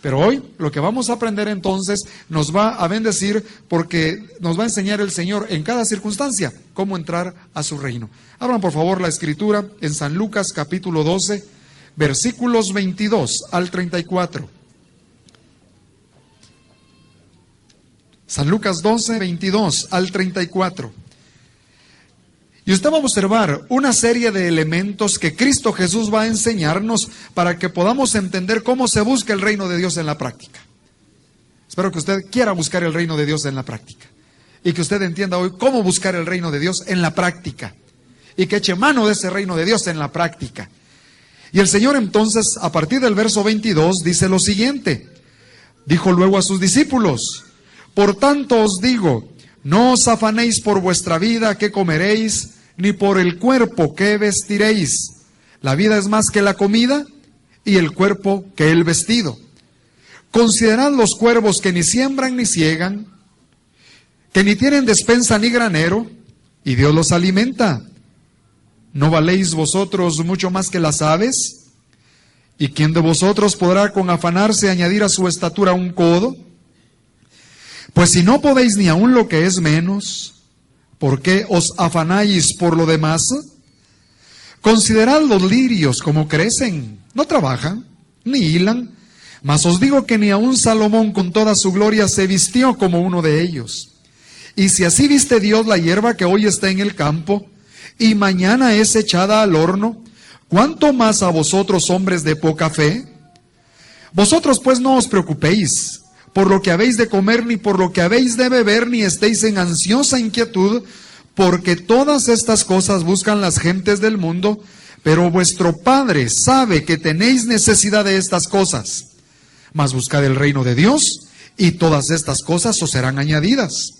Pero hoy lo que vamos a aprender entonces nos va a bendecir, porque nos va a enseñar el Señor en cada circunstancia cómo entrar a su reino. Abran por favor la escritura en San Lucas capítulo 12, versículos 22 al 34. San Lucas 12, 22 al 34. Y usted va a observar una serie de elementos que Cristo Jesús va a enseñarnos para que podamos entender cómo se busca el reino de Dios en la práctica. Espero que usted quiera buscar el reino de Dios en la práctica. Y que usted entienda hoy cómo buscar el reino de Dios en la práctica. Y que eche mano de ese reino de Dios en la práctica. Y el Señor entonces, a partir del verso 22, dice lo siguiente. Dijo luego a sus discípulos: por tanto os digo, no os afanéis por vuestra vida, qué comeréis, ni por el cuerpo, qué vestiréis. La vida es más que la comida, y el cuerpo que el vestido. Considerad los cuervos que ni siembran ni siegan, que ni tienen despensa ni granero, y Dios los alimenta. ¿No valéis vosotros mucho más que las aves? ¿Y quién de vosotros podrá con afanarse añadir a su estatura un codo? Pues si no podéis ni aun lo que es menos, ¿por qué os afanáis por lo demás? Considerad los lirios como crecen, no trabajan, ni hilan, mas os digo que ni aun Salomón con toda su gloria se vistió como uno de ellos. Y si así viste Dios la hierba que hoy está en el campo, y mañana es echada al horno, ¿cuánto más a vosotros, hombres de poca fe? Vosotros pues no os preocupéis por lo que habéis de comer, ni por lo que habéis de beber, ni estéis en ansiosa inquietud, porque todas estas cosas buscan las gentes del mundo, pero vuestro Padre sabe que tenéis necesidad de estas cosas. Mas buscad el reino de Dios, y todas estas cosas os serán añadidas.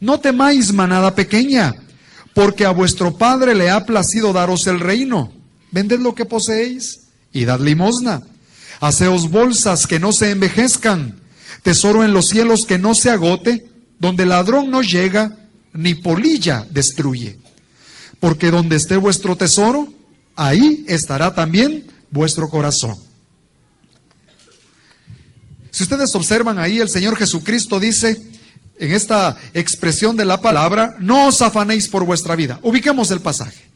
No temáis, manada pequeña, porque a vuestro Padre le ha placido daros el reino. Vended lo que poseéis, y dad limosna. Haceos bolsas que no se envejezcan, tesoro en los cielos que no se agote, donde ladrón no llega, ni polilla destruye. Porque donde esté vuestro tesoro, ahí estará también vuestro corazón. Si ustedes observan ahí, el Señor Jesucristo dice, en esta expresión de la palabra, no os afanéis por vuestra vida. Ubiquemos el pasaje.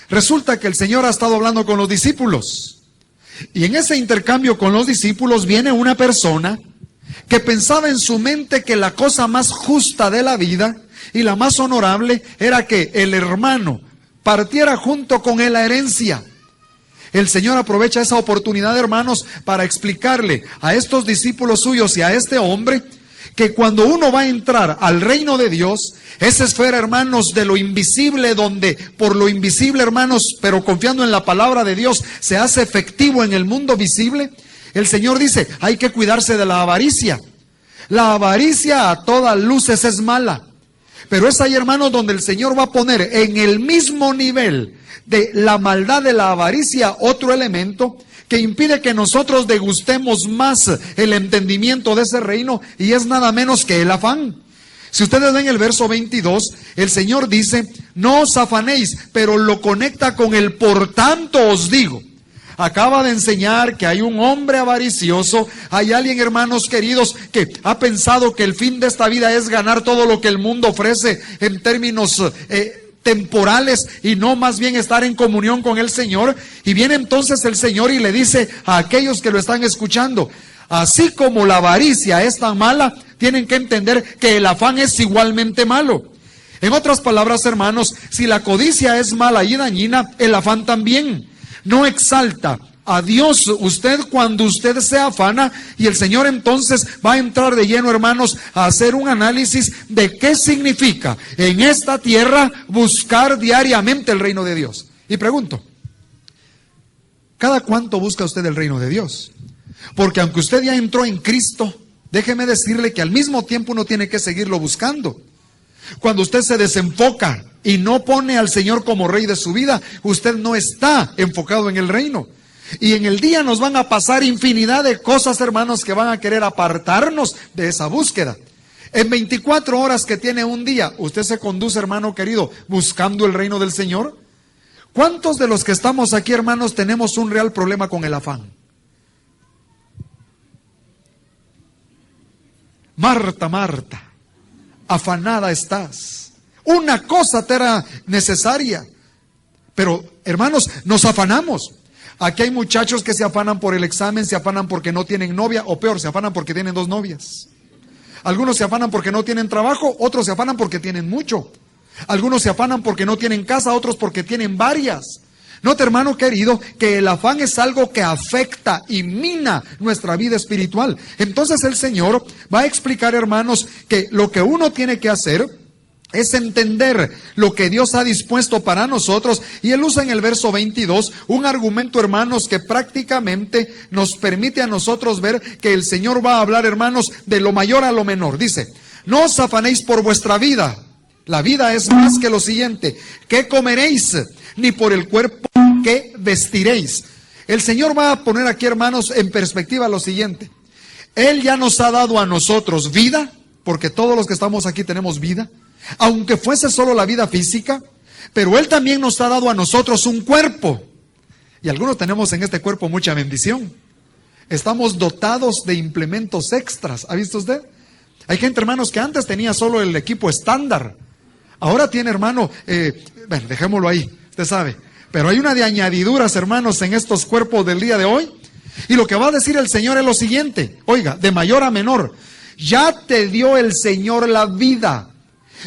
Resulta que el Señor ha estado hablando con los discípulos. Y en ese intercambio con los discípulos viene una persona que pensaba en su mente que la cosa más justa de la vida y la más honorable era que el hermano partiera junto con él la herencia. El Señor aprovecha esa oportunidad, hermanos, para explicarle a estos discípulos suyos y a este hombre que cuando uno va a entrar al reino de Dios, esa esfera, hermanos, de lo invisible, donde por lo invisible, hermanos, pero confiando en la palabra de Dios, se hace efectivo en el mundo visible. El Señor dice, hay que cuidarse de la avaricia. La avaricia a todas luces es mala. Pero es ahí, hermanos, donde el Señor va a poner en el mismo nivel de la maldad de la avaricia otro elemento que impide que nosotros degustemos más el entendimiento de ese reino, y es nada menos que el afán. Si ustedes ven el verso 22, el Señor dice, no os afanéis, pero lo conecta con el por tanto os digo. Acaba de enseñar que hay un hombre avaricioso, hay alguien, hermanos queridos, que ha pensado que el fin de esta vida es ganar todo lo que el mundo ofrece en términos temporales y no más bien estar en comunión con el Señor. Y viene entonces el Señor y le dice a aquellos que lo están escuchando, así como la avaricia es tan mala, tienen que entender que el afán es igualmente malo. En otras palabras, hermanos, si la codicia es mala y dañina, el afán también. No exalta a Dios usted cuando usted se afana, y el Señor entonces va a entrar de lleno, hermanos, a hacer un análisis de qué significa en esta tierra buscar diariamente el reino de Dios. Y pregunto, ¿cada cuánto busca usted el reino de Dios? Porque aunque usted ya entró en Cristo, déjeme decirle que al mismo tiempo uno tiene que seguirlo buscando. Cuando usted se desenfoca y no pone al Señor como rey de su vida, usted no está enfocado en el reino. Y en el día nos van a pasar infinidad de cosas, hermanos, que van a querer apartarnos de esa búsqueda. En 24 horas que tiene un día, ¿usted se conduce, hermano querido, buscando el reino del Señor? ¿Cuántos de los que estamos aquí, hermanos, tenemos un real problema con el afán? Marta, Marta, afanada estás. Una cosa te era necesaria. Pero, hermanos, nos afanamos. Aquí hay muchachos que se afanan por el examen, se afanan porque no tienen novia, o peor, se afanan porque tienen 2 novias. Algunos se afanan porque no tienen trabajo, otros se afanan porque tienen mucho. Algunos se afanan porque no tienen casa, otros porque tienen varias. Nota, hermano querido, que el afán es algo que afecta y mina nuestra vida espiritual. Entonces el Señor va a explicar, hermanos, que lo que uno tiene que hacer es entender lo que Dios ha dispuesto para nosotros. Y Él usa en el verso 22 un argumento, hermanos, que prácticamente nos permite a nosotros ver que el Señor va a hablar, hermanos, de lo mayor a lo menor. Dice, no os afanéis por vuestra vida. La vida es más que lo siguiente: ¿qué comeréis? Ni por el cuerpo, ¿qué vestiréis? El Señor va a poner aquí, hermanos, en perspectiva lo siguiente. Él ya nos ha dado a nosotros vida, porque todos los que estamos aquí tenemos vida, aunque fuese solo la vida física, pero Él también nos ha dado a nosotros un cuerpo. Y algunos tenemos en este cuerpo mucha bendición. Estamos dotados de implementos extras. ¿Ha visto usted? Hay gente, hermanos, que antes tenía solo el equipo estándar. Ahora tiene, hermano, bueno, dejémoslo ahí, usted sabe. Pero hay una de añadiduras, hermanos, en estos cuerpos del día de hoy. Y lo que va a decir el Señor es lo siguiente. Oiga, de mayor a menor. Ya te dio el Señor la vida.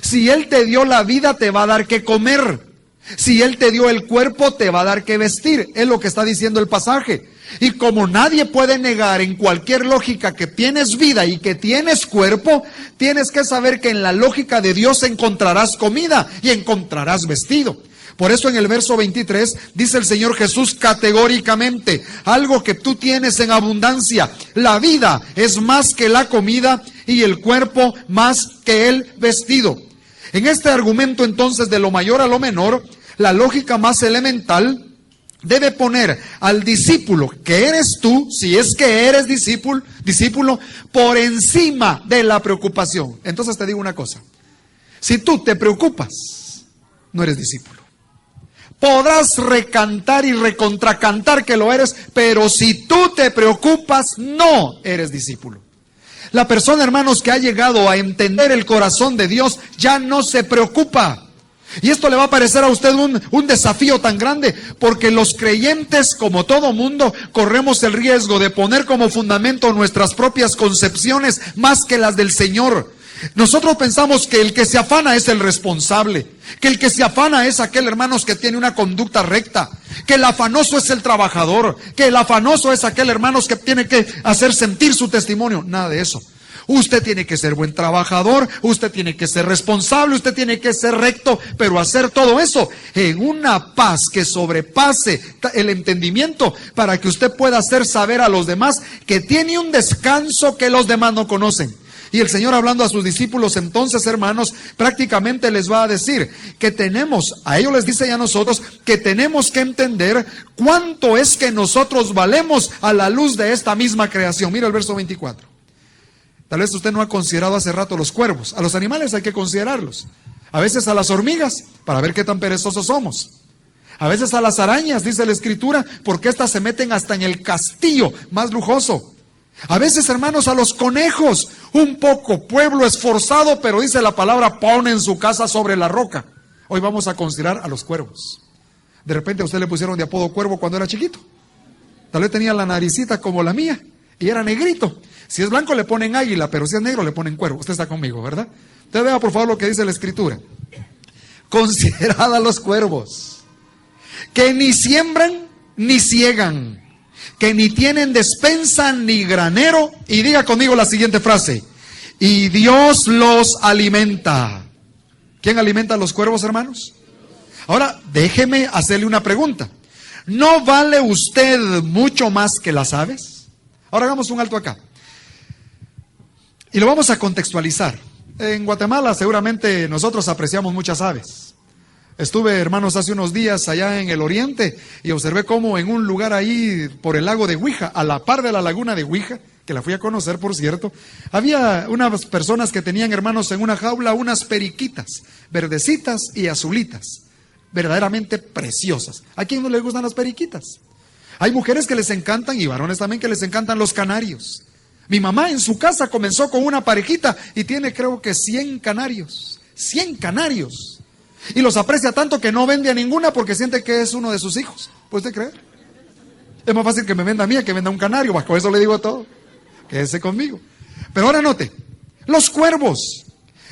Si Él te dio la vida, te va a dar que comer. Si Él te dio el cuerpo, te va a dar que vestir. Es lo que está diciendo el pasaje. Y como nadie puede negar en cualquier lógica que tienes vida y que tienes cuerpo, tienes que saber que en la lógica de Dios encontrarás comida y encontrarás vestido. Por eso en el verso 23 dice el Señor Jesús categóricamente, algo que tú tienes en abundancia: la vida es más que la comida y el cuerpo más que el vestido. En este argumento entonces de lo mayor a lo menor, la lógica más elemental debe poner al discípulo, que eres tú, si es que eres discípulo, por encima de la preocupación. Entonces te digo una cosa: si tú te preocupas, no eres discípulo. Podrás recantar y recontracantar que lo eres, pero si tú te preocupas, no eres discípulo. La persona, hermanos, que ha llegado a entender el corazón de Dios, ya no se preocupa. Y esto le va a parecer a usted un desafío tan grande, porque los creyentes, como todo mundo, corremos el riesgo de poner como fundamento nuestras propias concepciones más que las del Señor. Nosotros pensamos que el que se afana es el responsable, que el que se afana es aquel, hermanos, que tiene una conducta recta, que el afanoso es el trabajador, que el afanoso es aquel, hermanos, que tiene que hacer sentir su testimonio. Nada de eso. Usted tiene que ser buen trabajador, usted tiene que ser responsable, usted tiene que ser recto, pero hacer todo eso en una paz que sobrepase el entendimiento, para que usted pueda hacer saber a los demás que tiene un descanso que los demás no conocen. Y el Señor, hablando a sus discípulos, entonces, hermanos, prácticamente les va a decir que tenemos, a ellos les dice y a nosotros, que tenemos que entender cuánto es que nosotros valemos a la luz de esta misma creación. Mira el verso 24. Tal vez usted no ha considerado hace rato los cuervos. A los animales hay que considerarlos. A veces a las hormigas, para ver qué tan perezosos somos. A veces a las arañas, dice la Escritura, porque éstas se meten hasta en el castillo más lujoso. A veces, hermanos, a los conejos, un poco pueblo esforzado, pero dice la palabra, ponen su casa sobre la roca. Hoy vamos a considerar a los cuervos. De repente a usted le pusieron de apodo cuervo cuando era chiquito. Tal vez tenía la naricita como la mía y era negrito. Si es blanco le ponen águila, pero si es negro le ponen cuervo. Usted está conmigo, ¿verdad? Usted vea por favor lo que dice la Escritura. Considerad a los cuervos, que ni siembran ni ciegan, que ni tienen despensa ni granero. Y diga conmigo la siguiente frase: y Dios los alimenta. ¿Quién alimenta a los cuervos, hermanos? Ahora, déjeme hacerle una pregunta. ¿No vale usted mucho más que las aves? Ahora hagamos un alto acá. Y lo vamos a contextualizar. En Guatemala seguramente nosotros apreciamos muchas aves. Estuve, hermanos, hace unos días allá en el oriente y observé cómo en un lugar ahí por el lago de Huija, a la par de la laguna de Huija, que la fui a conocer, por cierto, había unas personas que tenían, hermanos, en una jaula unas periquitas, verdecitas y azulitas, verdaderamente preciosas. ¿A quién no le gustan las periquitas? Hay mujeres que les encantan y varones también que les encantan los canarios. Mi mamá en su casa comenzó con una parejita y tiene creo que 100 canarios. 100 canarios. Y los aprecia tanto que no vende a ninguna porque siente que es uno de sus hijos. ¿Puede usted creer? Es más fácil que me venda a mí que venda un canario. Bajo eso le digo a todo. Quédese conmigo. Pero ahora note, los cuervos.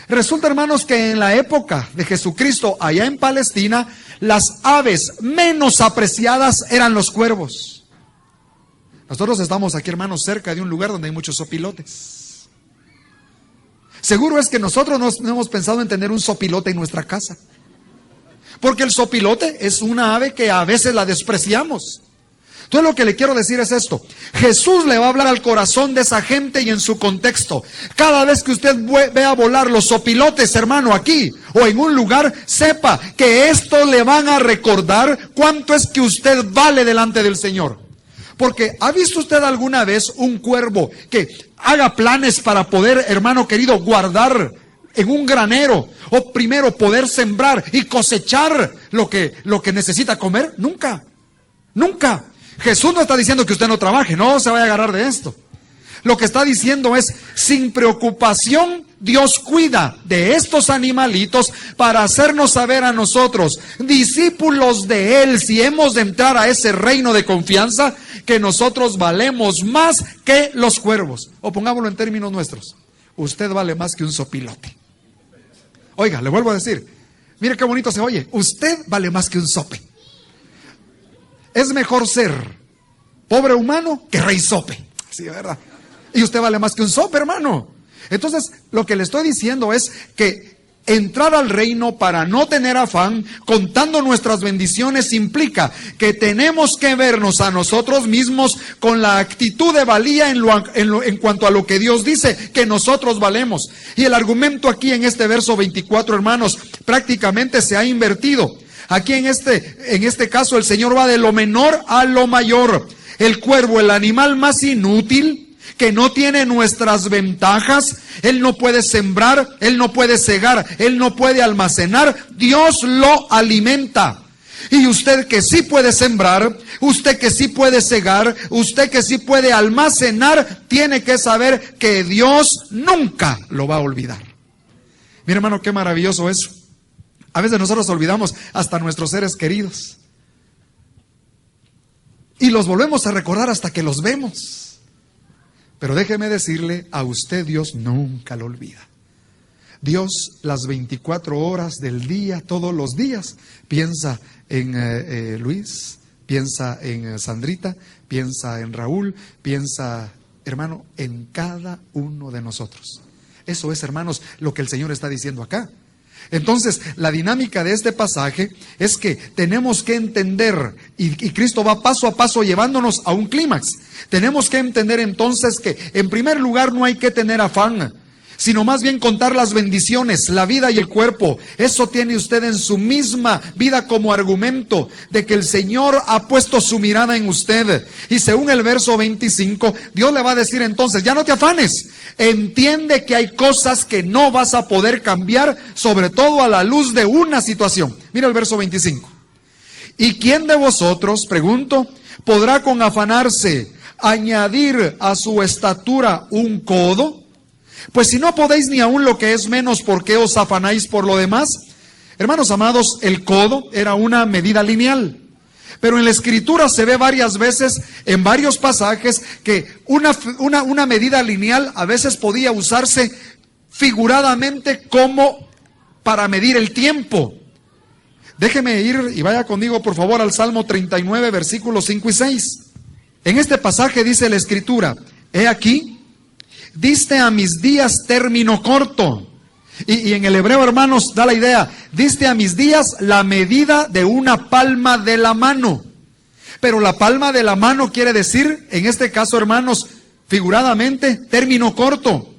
Resulta, hermanos, que en la época de Jesucristo, allá en Palestina, las aves menos apreciadas eran los cuervos. Nosotros estamos aquí, hermanos, cerca de un lugar donde hay muchos sopilotes. Seguro es que nosotros no hemos pensado en tener un sopilote en nuestra casa. Porque el sopilote es una ave que a veces la despreciamos. Entonces lo que le quiero decir es esto. Jesús le va a hablar al corazón de esa gente y en su contexto. Cada vez que usted vea volar los sopilotes, hermano, aquí o en un lugar, sepa que esto le van a recordar cuánto es que usted vale delante del Señor. Porque ¿ha visto usted alguna vez un cuervo que haga planes para poder, hermano querido, guardar en un granero o primero poder sembrar y cosechar lo que necesita comer? Nunca, nunca. Jesús no está diciendo que usted no trabaje, no se vaya a agarrar de esto. Lo que está diciendo es, sin preocupación, Dios cuida de estos animalitos para hacernos saber a nosotros, discípulos de Él, si hemos de entrar a ese reino de confianza, que nosotros valemos más que los cuervos. O pongámoslo en términos nuestros, usted vale más que un sopilote. Oiga, le vuelvo a decir, mire qué bonito se oye, usted vale más que un sope. Es mejor ser pobre humano que rey sope. Sí, ¿verdad? Y usted vale más que un sope, hermano. Entonces, lo que le estoy diciendo es que entrar al reino para no tener afán, contando nuestras bendiciones, implica que tenemos que vernos a nosotros mismos con la actitud de valía en cuanto a lo que Dios dice que nosotros valemos. Y el argumento aquí en este verso 24, hermanos, prácticamente se ha invertido. Aquí en este caso el Señor va de lo menor a lo mayor. El cuervo, el animal más inútil, que no tiene nuestras ventajas, él no puede sembrar, él no puede cegar, él no puede almacenar, Dios lo alimenta. Y usted que sí puede sembrar, usted que sí puede cegar, usted que sí puede almacenar, tiene que saber que Dios nunca lo va a olvidar. Mira, hermano, qué maravilloso eso. A veces nosotros olvidamos hasta nuestros seres queridos. Y los volvemos a recordar hasta que los vemos. Pero déjeme decirle, a usted Dios nunca lo olvida. Dios las 24 horas del día, todos los días, piensa en Luis, piensa en Sandrita, piensa en Raúl, piensa, hermano, en cada uno de nosotros. Eso es, hermanos, lo que el Señor está diciendo acá. Entonces, la dinámica de este pasaje es que tenemos que entender, y Cristo va paso a paso llevándonos a un clímax. Tenemos que entender entonces que, en primer lugar, no hay que tener afán, sino más bien contar las bendiciones, la vida y el cuerpo. Eso tiene usted en su misma vida como argumento de que el Señor ha puesto su mirada en usted. Y según el verso 25, Dios le va a decir entonces, ya no te afanes. Entiende que hay cosas que no vas a poder cambiar, sobre todo a la luz de una situación. Mira el verso 25. ¿Y quién de vosotros, pregunto, podrá con afanarse añadir a su estatura un codo? Pues si no podéis ni aún lo que es menos, ¿por qué os afanáis por lo demás? Hermanos amados, el codo era una medida lineal. Pero en la Escritura se ve varias veces, en varios pasajes, que una medida lineal a veces podía usarse figuradamente como para medir el tiempo. Déjeme ir y vaya conmigo por favor al Salmo 39, versículos 5 y 6. En este pasaje dice la Escritura, he aquí, diste a mis días término corto. Y en el hebreo, hermanos, da la idea, diste a mis días la medida de una palma de la mano. Pero la palma de la mano quiere decir, en este caso, hermanos, figuradamente, término corto.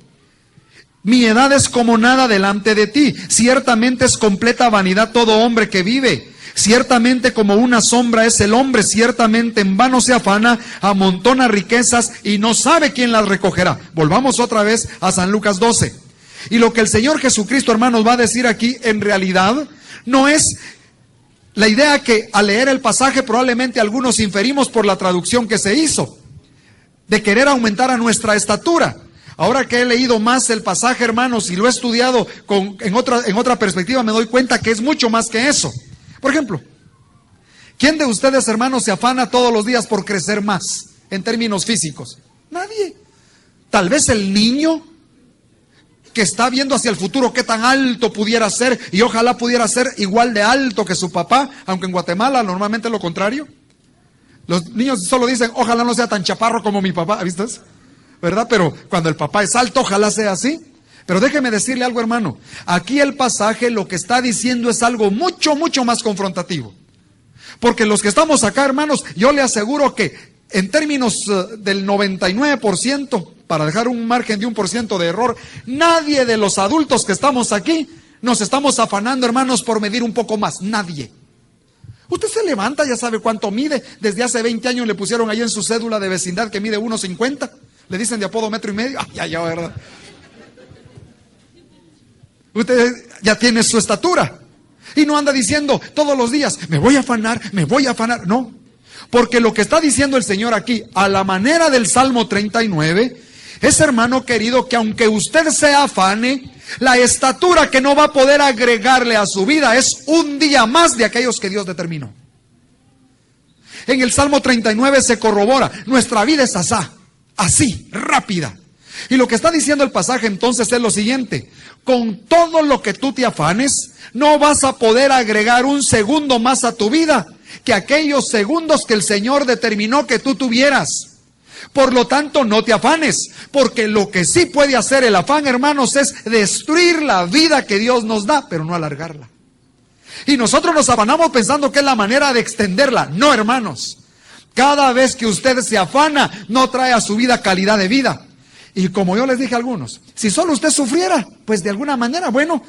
Mi edad es como nada delante de ti. Ciertamente es completa vanidad todo hombre que vive. Ciertamente como una sombra es el hombre, ciertamente en vano se afana, amontona riquezas y no sabe quién las recogerá. Volvamos otra vez a San Lucas 12. Y lo que el Señor Jesucristo, hermanos, va a decir aquí, en realidad, no es la idea que al leer el pasaje probablemente algunos inferimos por la traducción que se hizo. de querer aumentar a nuestra estatura. Ahora que he leído más el pasaje, hermanos, y lo he estudiado en otra perspectiva, me doy cuenta que es mucho más que eso. Por ejemplo, ¿quién de ustedes, hermanos, se afana todos los días por crecer más en términos físicos? Nadie. Tal vez el niño que está viendo hacia el futuro qué tan alto pudiera ser, y ojalá pudiera ser igual de alto que su papá, aunque en Guatemala normalmente es lo contrario. Los niños solo dicen, ojalá no sea tan chaparro como mi papá, ¿viste eso? ¿Verdad? Pero cuando el papá es alto, ojalá sea así. Pero déjeme decirle algo, hermano. Aquí el pasaje lo que está diciendo es algo mucho, mucho más confrontativo. Porque los que estamos acá, hermanos, yo le aseguro que en términos del 99%, para dejar un margen de 1% de error, nadie de los adultos que estamos aquí nos estamos afanando, hermanos, por medir un poco más. Nadie. Usted se levanta, ya sabe cuánto mide. Desde hace 20 años le pusieron ahí en su cédula de vecindad que mide 1.50. Le dicen de apodo 1,5 metros. Ay, ya, ¿verdad? Usted ya tiene su estatura. Y no anda diciendo todos los días, me voy a afanar, me voy a afanar. No. Porque lo que está diciendo el Señor aquí, a la manera del Salmo 39, es, hermano querido, que aunque usted se afane, la estatura que no va a poder agregarle a su vida es un día más de aquellos que Dios determinó. En el Salmo 39 se corrobora, nuestra vida es así, rápida. Y lo que está diciendo el pasaje entonces es lo siguiente: con todo lo que tú te afanes, no vas a poder agregar un segundo más a tu vida que aquellos segundos que el Señor determinó que tú tuvieras. Por lo tanto, no te afanes, porque lo que sí puede hacer el afán, hermanos, es destruir la vida que Dios nos da, pero no alargarla. Y nosotros nos afanamos pensando que es la manera de extenderla. No, hermanos. Cada vez que usted se afana, no trae a su vida calidad de vida. Y como yo les dije a algunos, si solo usted sufriera, pues de alguna manera, bueno,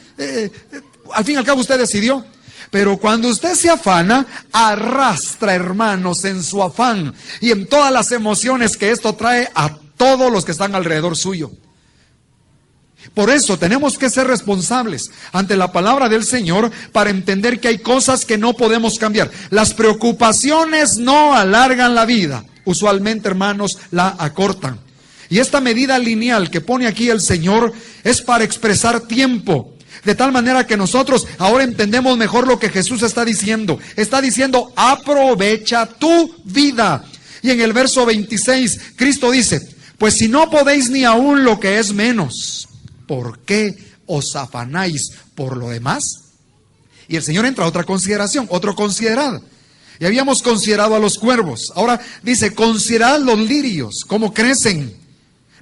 al fin y al cabo usted decidió. Pero cuando usted se afana, arrastra, hermanos, en su afán y en todas las emociones que esto trae a todos los que están alrededor suyo. Por eso tenemos que ser responsables ante la palabra del Señor para entender que hay cosas que no podemos cambiar. Las preocupaciones no alargan la vida, usualmente, hermanos, la acortan. Y esta medida lineal que pone aquí el Señor es para expresar tiempo. De tal manera que nosotros ahora entendemos mejor lo que Jesús está diciendo. Está diciendo, aprovecha tu vida. Y en el verso 26, Cristo dice, pues si no podéis ni aún lo que es menos, ¿por qué os afanáis por lo demás? Y el Señor entra a otra consideración, otro considerad. Y habíamos considerado a los cuervos. Ahora dice, considerad los lirios, cómo crecen.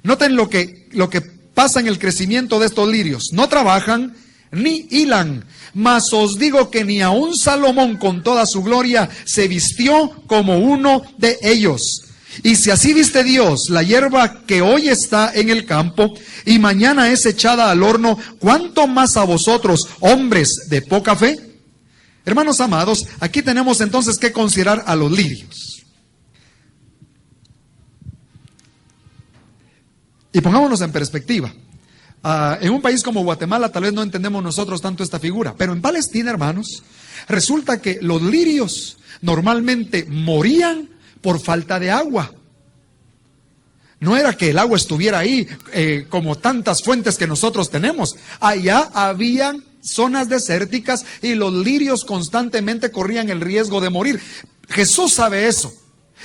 Noten lo que pasa en el crecimiento de estos lirios. No trabajan ni hilan, mas os digo que ni aun Salomón con toda su gloria se vistió como uno de ellos. Y si así viste Dios la hierba que hoy está en el campo y mañana es echada al horno, ¿cuánto más a vosotros, hombres de poca fe? Hermanos amados, aquí tenemos entonces que considerar a los lirios. Y pongámonos en perspectiva. En un país como Guatemala tal vez no entendemos nosotros tanto esta figura, pero en Palestina, hermanos, resulta que los lirios normalmente morían por falta de agua. No era que el agua estuviera ahí como tantas fuentes que nosotros tenemos. Allá habían zonas desérticas y los lirios constantemente corrían el riesgo de morir. Jesús sabe eso.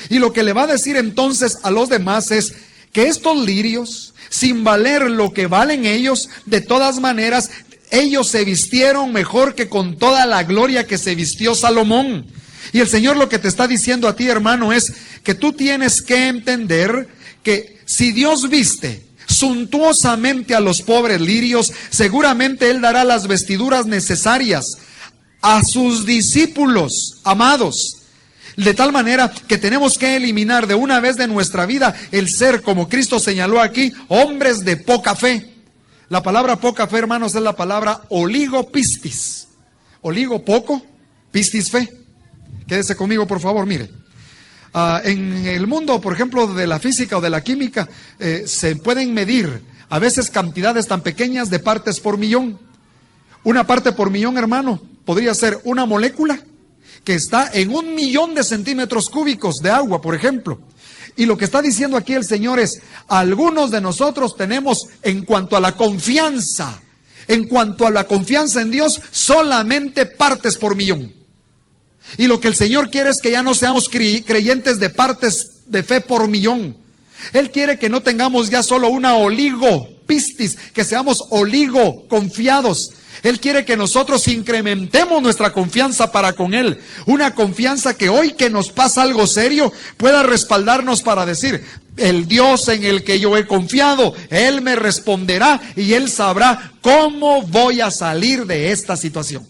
Y lo que le va a decir entonces a los demás es que estos lirios, sin valer lo que valen ellos, de todas maneras, ellos se vistieron mejor que con toda la gloria que se vistió Salomón. Y el Señor lo que te está diciendo a ti, hermano, es que tú tienes que entender que si Dios viste suntuosamente a los pobres lirios, seguramente Él dará las vestiduras necesarias a sus discípulos amados. De tal manera que tenemos que eliminar de una vez de nuestra vida el ser, como Cristo señaló aquí, hombres de poca fe. La palabra poca fe, hermanos, es la palabra oligopistis. Oligo, poco, pistis, fe. Quédese conmigo, por favor, mire. En el mundo, por ejemplo, de la física o de la química, se pueden medir a veces cantidades tan pequeñas de partes por millón. Una parte por millón, hermano, podría ser una molécula que está en 1 millón de centímetros cúbicos de agua, por ejemplo. Y lo que está diciendo aquí el Señor es, algunos de nosotros tenemos en cuanto a la confianza en Dios, solamente partes por millón. Y lo que el Señor quiere es que ya no seamos creyentes de partes de fe por millón. Él quiere que no tengamos ya solo una oligopistis, que seamos oligo confiados. Él quiere que nosotros incrementemos nuestra confianza para con Él. Una confianza que hoy que nos pasa algo serio pueda respaldarnos para decir, el Dios en el que yo he confiado, Él me responderá y Él sabrá cómo voy a salir de esta situación.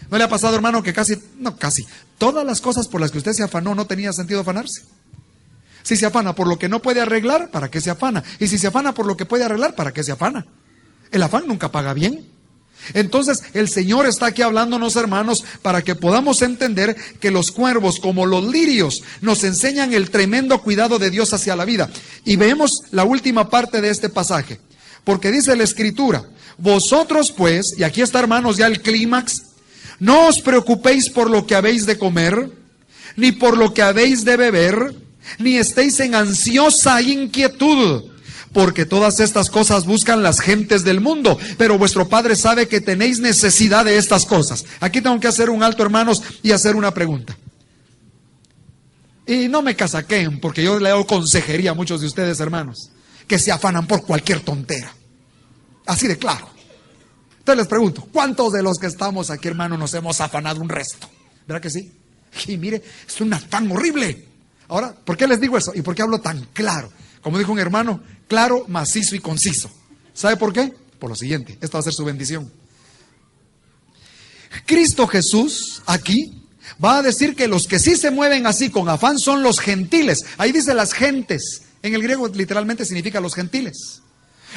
¿No le ha pasado, hermano, que casi, todas las cosas por las que usted se afanó no tenía sentido afanarse? Si se afana por lo que no puede arreglar, ¿para qué se afana? Y si se afana por lo que puede arreglar, ¿para qué se afana? El afán nunca paga bien. Entonces el Señor está aquí hablándonos, hermanos, para que podamos entender que los cuervos, como los lirios, nos enseñan el tremendo cuidado de Dios hacia la vida. Y vemos la última parte de este pasaje, porque dice la Escritura, vosotros pues, y aquí está, hermanos, ya el clímax, no os preocupéis por lo que habéis de comer, ni por lo que habéis de beber, ni estéis en ansiosa inquietud, porque todas estas cosas buscan las gentes del mundo, pero vuestro Padre sabe que tenéis necesidad de estas cosas. Aquí tengo que hacer un alto, hermanos, y hacer una pregunta. Y no me casaquen, porque yo le doy consejería a muchos de ustedes, hermanos, que se afanan por cualquier tontera. Así de claro. Entonces les pregunto, ¿cuántos de los que estamos aquí, hermanos, nos hemos afanado un resto? ¿Verdad que sí? Y mire, es un afán horrible. Ahora, ¿por qué les digo eso? ¿Y por qué hablo tan claro? Como dijo un hermano, claro, macizo y conciso. ¿Sabe por qué? Por lo siguiente, esta va a ser su bendición. Cristo Jesús aquí va a decir que los que sí se mueven así con afán son los gentiles. Ahí dice las gentes. En el griego literalmente significa los gentiles.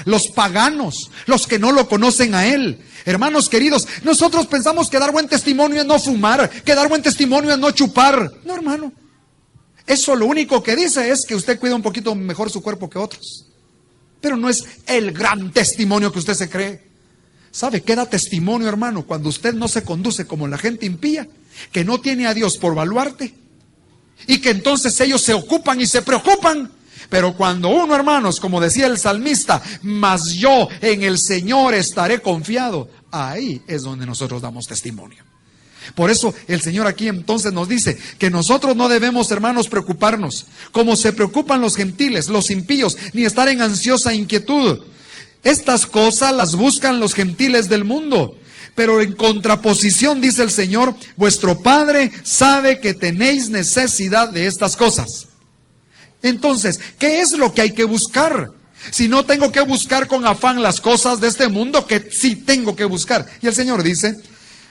Los paganos, los que no lo conocen a Él. Hermanos queridos, nosotros pensamos que dar buen testimonio es no fumar, que dar buen testimonio es no chupar. No, hermano. Eso lo único que dice es que usted cuida un poquito mejor su cuerpo que otros. Pero no es el gran testimonio que usted se cree. ¿Sabe qué da testimonio, hermano? Cuando usted no se conduce como la gente impía, que no tiene a Dios por baluarte, y que entonces ellos se ocupan y se preocupan. Pero cuando uno, hermanos, como decía el salmista, mas yo en el Señor estaré confiado, ahí es donde nosotros damos testimonio. Por eso el Señor aquí entonces nos dice que nosotros no debemos, hermanos, preocuparnos como se preocupan los gentiles, los impíos, ni estar en ansiosa inquietud. Estas cosas las buscan los gentiles del mundo. Pero en contraposición, dice el Señor, vuestro Padre sabe que tenéis necesidad de estas cosas. Entonces, ¿qué es lo que hay que buscar? Si no tengo que buscar con afán las cosas de este mundo, que sí tengo que buscar. Y el Señor dice,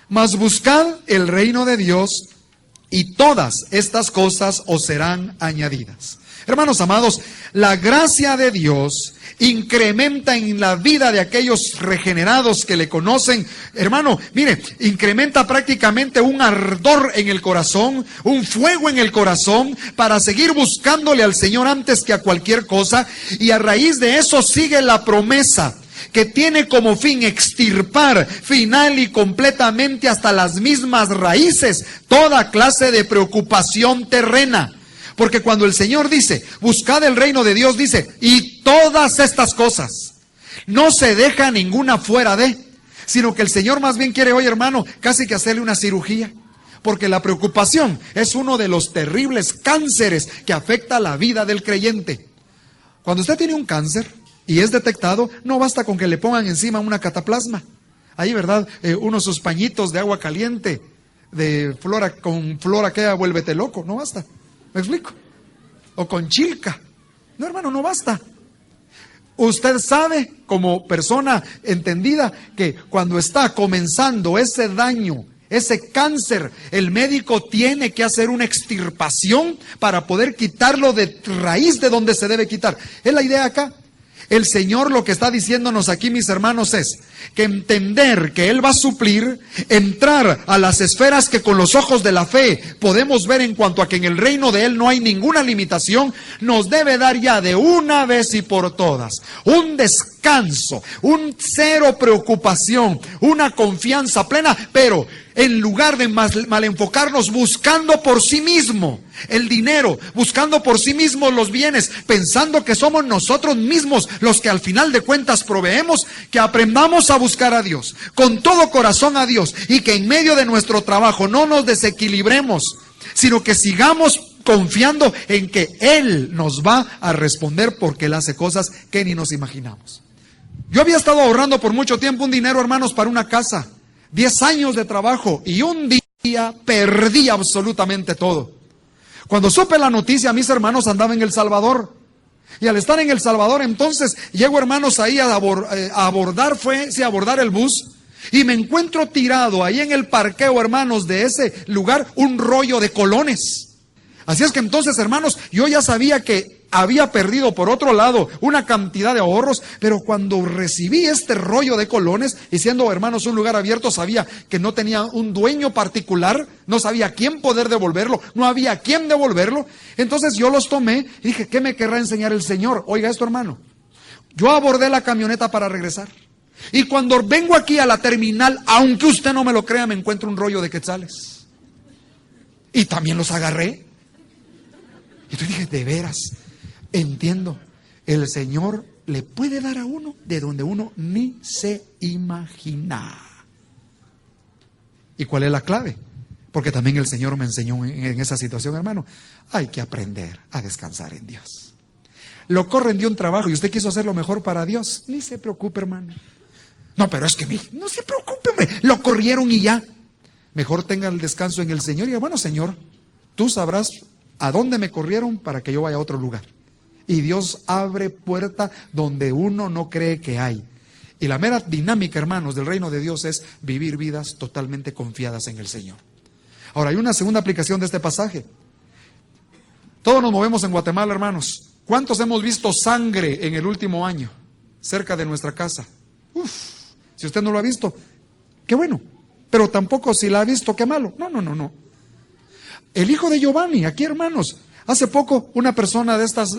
mas buscad el reino de Dios y todas estas cosas os serán añadidas. Hermanos amados, la gracia de Dios incrementa en la vida de aquellos regenerados que le conocen. Hermano, mire, incrementa prácticamente un ardor en el corazón, un fuego en el corazón para seguir buscándole al Señor antes que a cualquier cosa. Y a raíz de eso sigue la promesa que tiene como fin extirpar final y completamente hasta las mismas raíces toda clase de preocupación terrena. Porque cuando el Señor dice, buscad el reino de Dios, dice, y todas estas cosas, no se deja ninguna fuera de, sino que el Señor más bien quiere hoy, hermano, casi que hacerle una cirugía. Porque la preocupación es uno de los terribles cánceres que afecta la vida del creyente. Cuando usted tiene un cáncer y es detectado, no basta con que le pongan encima una cataplasma. Ahí, ¿verdad? Unos sus pañitos de agua caliente, de flora, con flora que vuélvete loco, no basta. ¿Me explico? O con chilca. No, hermano, no basta. Usted sabe, como persona entendida, que cuando está comenzando ese daño, ese cáncer, el médico tiene que hacer una extirpación para poder quitarlo de raíz de donde se debe quitar. Es la idea acá. El Señor lo que está diciéndonos aquí, mis hermanos, es que entender que Él va a suplir, entrar a las esferas que con los ojos de la fe podemos ver en cuanto a que en el reino de Él no hay ninguna limitación, nos debe dar ya de una vez y por todas un descanso, un cero preocupación, una confianza plena, pero en lugar de mal enfocarnos buscando por sí mismo el dinero, buscando por sí mismos los bienes, pensando que somos nosotros mismos los que al final de cuentas proveemos, que aprendamos a buscar a Dios, con todo corazón a Dios, y que en medio de nuestro trabajo no nos desequilibremos, sino que sigamos confiando en que Él nos va a responder, porque Él hace cosas que ni nos imaginamos. Yo había estado ahorrando por mucho tiempo un dinero, hermanos, para una casa. 10 años de trabajo, y un día perdí absolutamente todo. Cuando supe la noticia, mis hermanos, andaba en El Salvador. Y al estar en El Salvador, entonces, llego, hermanos, ahí a abordar el bus. Y me encuentro tirado ahí en el parqueo, hermanos, de ese lugar, un rollo de colones. Así es que entonces, hermanos, yo ya sabía que había perdido por otro lado una cantidad de ahorros, pero cuando recibí este rollo de colones, y siendo, hermanos, un lugar abierto, sabía que no tenía un dueño particular, no sabía a quién poder devolverlo, no había a quién devolverlo. Entonces yo los tomé y dije, ¿qué me querrá enseñar el Señor? Oiga esto, hermano, yo abordé la camioneta para regresar, y cuando vengo aquí a la terminal, aunque usted no me lo crea, me encuentro un rollo de quetzales, y también los agarré. Y yo dije, de veras, entiendo, el Señor le puede dar a uno de donde uno ni se imagina. ¿Y cuál es la clave? Porque también el Señor me enseñó en esa situación, hermano. Hay que aprender a descansar en Dios. Lo corren de un trabajo y usted quiso hacer lo mejor para Dios. Ni se preocupe, hermano. No, pero es que no se preocupe, hombre. Lo corrieron y ya. Mejor tenga el descanso en el Señor. Y diga, bueno, Señor, tú sabrás a dónde me corrieron para que yo vaya a otro lugar. Y Dios abre puerta donde uno no cree que hay. Y la mera dinámica, hermanos, del reino de Dios es vivir vidas totalmente confiadas en el Señor. Ahora, hay una segunda aplicación de este pasaje. Todos nos movemos en Guatemala, hermanos. ¿Cuántos hemos visto sangre en el último año cerca de nuestra casa? Si usted no lo ha visto, qué bueno. Pero tampoco si la ha visto, qué malo. No. El hijo de Giovanni, aquí, hermanos. Hace poco una persona de estas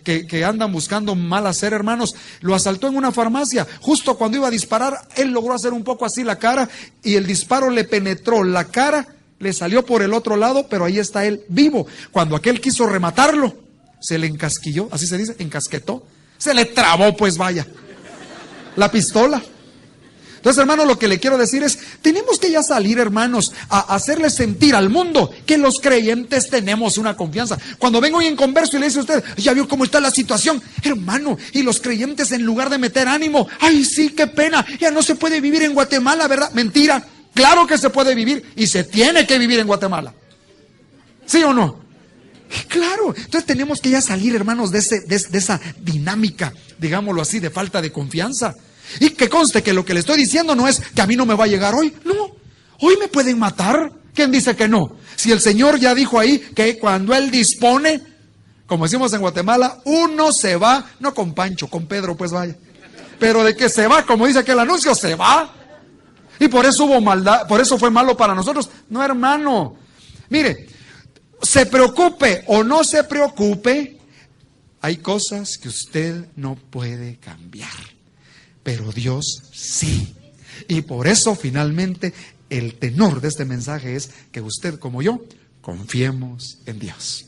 que andan buscando mal hacer, hermanos, lo asaltó en una farmacia. Justo cuando iba a disparar, él logró hacer un poco así la cara y el disparo le penetró la cara, le salió por el otro lado, pero ahí está él vivo. Cuando aquel quiso rematarlo, se le encasquilló, así se dice, encasquetó, se le trabó, pues vaya, la pistola. Entonces, hermanos, lo que le quiero decir es, tenemos que ya salir, hermanos, a hacerle sentir al mundo que los creyentes tenemos una confianza. Cuando vengo y en converso y le dice a usted, ya vio cómo está la situación, hermano, y los creyentes en lugar de meter ánimo, ay sí, qué pena, ya no se puede vivir en Guatemala, ¿verdad? Mentira, claro que se puede vivir y se tiene que vivir en Guatemala. ¿Sí o no? Claro, entonces tenemos que ya salir, hermanos, de esa dinámica, digámoslo así, de falta de confianza. Y que conste que lo que le estoy diciendo no es que a mí no me va a llegar hoy. No, hoy me pueden matar. ¿Quién dice que no? Si el Señor ya dijo ahí que cuando Él dispone, como decimos en Guatemala, uno se va, no con Pancho, con Pedro, pues vaya. Pero de que se va, como dice aquel anuncio, se va. Y por eso hubo maldad, por eso fue malo para nosotros. No, hermano. Mire, se preocupe o no se preocupe, hay cosas que usted no puede cambiar. Pero Dios sí. Y por eso finalmente el tenor de este mensaje es que usted como yo confiemos en Dios.